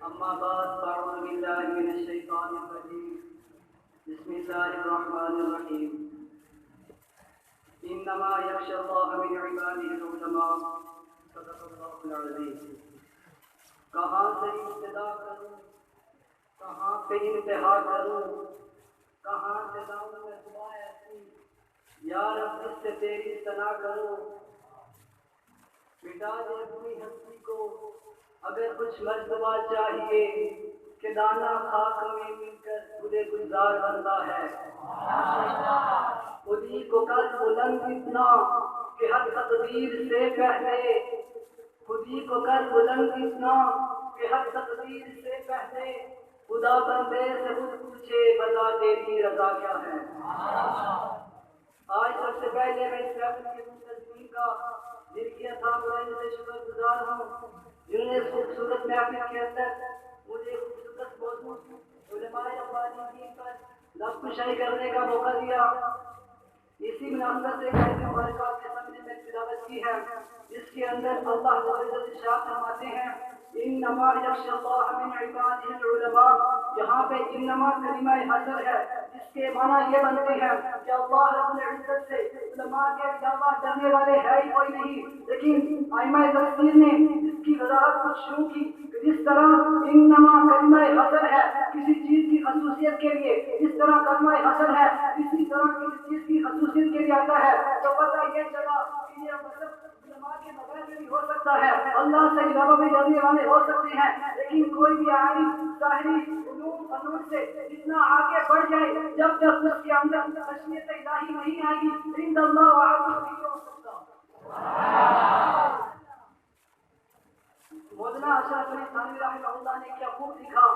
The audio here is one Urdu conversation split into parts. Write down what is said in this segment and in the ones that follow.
أما بعد فأعوذ بالله من الشيطان الرجيم بسم الله الرحمن الرحيم إنما يخشى الله من عباده العلماء صدق الله العظيم. کہاں سے ابتدا کروں کہاں پہ انتہا کروں کہاں سے لاؤں میں دعا ایسی یا رب اس سے تیری ثنا کروں. مٹا دے اپنی ہستی کو اگر کچھ مرتبہ چاہیے کہ دانا خاک میں مل کر گلے گلزار بنتا ہے. خودی کو کر بلند اتنا کہ ہر تقدیر سے پہلے خودی کو کر بلند اتنا کہ ہر تقدیر سے پہلے خدا بندے سے خود پوچھے بتا تیری رضا کیا ہے. آج سب سے پہلے میں اس رب کے منتظمین کا دل کی عطا برائی سے شکر گزار ہوں جنہوں نے خوبصورت محفل کے اندر مجھے خوبصورت موضوع علماء ربانی دین پر لفظ کشائی کرنے کا موقع دیا. اسی مناسبت سے آیت مبارکہ کے سامنے میں تلاوت کی ہے جس کے اندر اللہ تعالی ارشاد فرماتے ہیں انما یخشی اللہ من عباده العلماء. یہاں پہ انما کلمہ حصر ہے جس کے معنی یہ بنتے ہیں کہ اللہ رب العزت سے علماء کے علاوہ ڈرنے والے ہے ہی کوئی نہیں. لیکن ائمہ تفسیر نے اس کی وضاحت کچھ شروع کی کہ جس طرح انما کلمہ حصر ہے کسی چیز کی خصوصیت کے لیے جس طرح کلمہ حصر ہے اسی طرح کسی چیز کی خصوصیت کے لیے آتا ہے تو پتہ یہ چلا کہ یہ مطلب علماء کے بغیر بھی ہو سکتا ہے. اللہ سے علاوہ بھی ڈرنے والے ہو سکتے ہیں لیکن کوئی بھی عالم ظاہری علوم فنون سے جتنا آگے بڑھ جائے جب تک اس کے اندر خشیت الہی نہیں آئے گی عند اللہ وعلا نہیں ہو سکتا. مولانا اشرف علی تھانوی رحمہ اللہ نے کیا خوب لکھا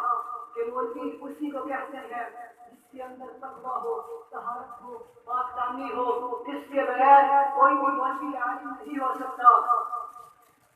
کہ مولوی اسی کو کہتے ہیں جس کے اندر تقویٰ ہو طہارت ہو پاک دامنی ہو. اس کے بغیر کوئی بھی مولوی عالم نہیں ہو سکتا.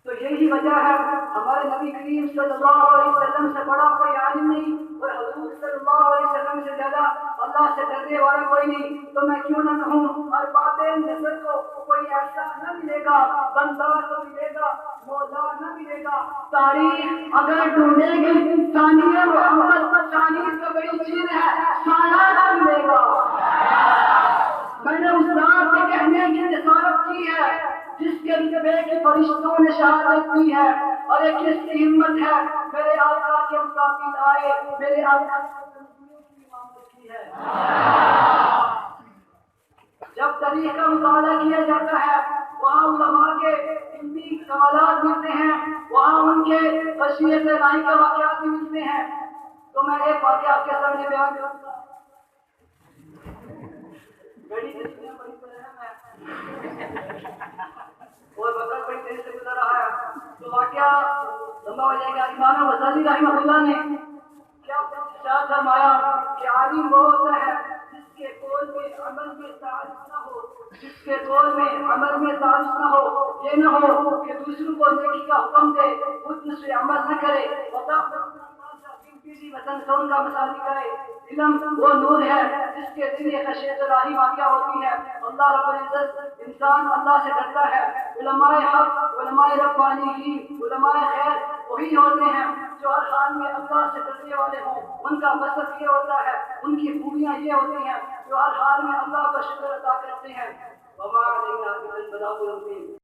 تو یہی وجہ ہے ہمارے نبی کریم صلی اللہ علیہ وسلم سے بڑا کوئی عالم نہیں اور حضور صلی اللہ علیہ وسلم سے زیادہ اللہ سے ڈرنے والا کوئی نہیں. تو میں کیوں نہ کہوں اور باب نظر کو کوئی ایسا نہ ملے گا بندہ تو ملے گا مولا نہ ملے گا. تاریخ اگر ڈھونڈے گی ثانیہ محمد ثانیہ تو بڑی چیز ہے سایہ نہ ملے گا. میں نے اس ذات کے کہنے کی جسارت کی ہے جس کے رتبے کے فرشتوں نے شہادت کی ہے اور ایک اس کی ہمت ہے میرے آقا کے مقابل آئے میرے آقا کی امامت کی ہے. جب تاریخ کا مطالعہ کیا جاتا ہے وہاں علماء کے علمی سوالات ملتے ہیں وہاں ان کے خشیت الہی کے واقعات بھی ملتے ہیں. تو میں ایک واقعہ آپ کے سامنے بیان کروں گا. بڑی دنیا بڑی پرہم ہے اور وقت بڑی دیر سے گزر رہا ہے تو واقعہ لمبا ہو جائے گا. امام غزالی رحمہ اللہ نے کیا ارشاد فرمایا کہ عالم وہ ہوتا ہے جس کے قول میں عمل میں تعارف نہ ہو جس کے قول میں عمل میں تعارف نہ ہو. یہ نہ ہو کہ دوسروں کو نیکی کا حکم دے خود اس سے عمل نہ کرے کسی وطن سون کا مثال دکھائے. علم وہ نور ہے جس کے ذریعے خشیت الہی واقعہ ہوتی ہے. اللہ رب العزت انسان اللہ سے ڈرتا ہے. علماء حق علماء ربانی علماء خیر وہی ہوتے ہیں جو ہر حال میں اللہ سے ڈرنے والے ہوں. ان کا مقصد یہ ہوتا ہے ان کی خوبیاں یہ ہوتی ہیں جو ہر حال میں اللہ کا شکر ادا کرتے ہیں. وما علینا الا البلاغ المبین.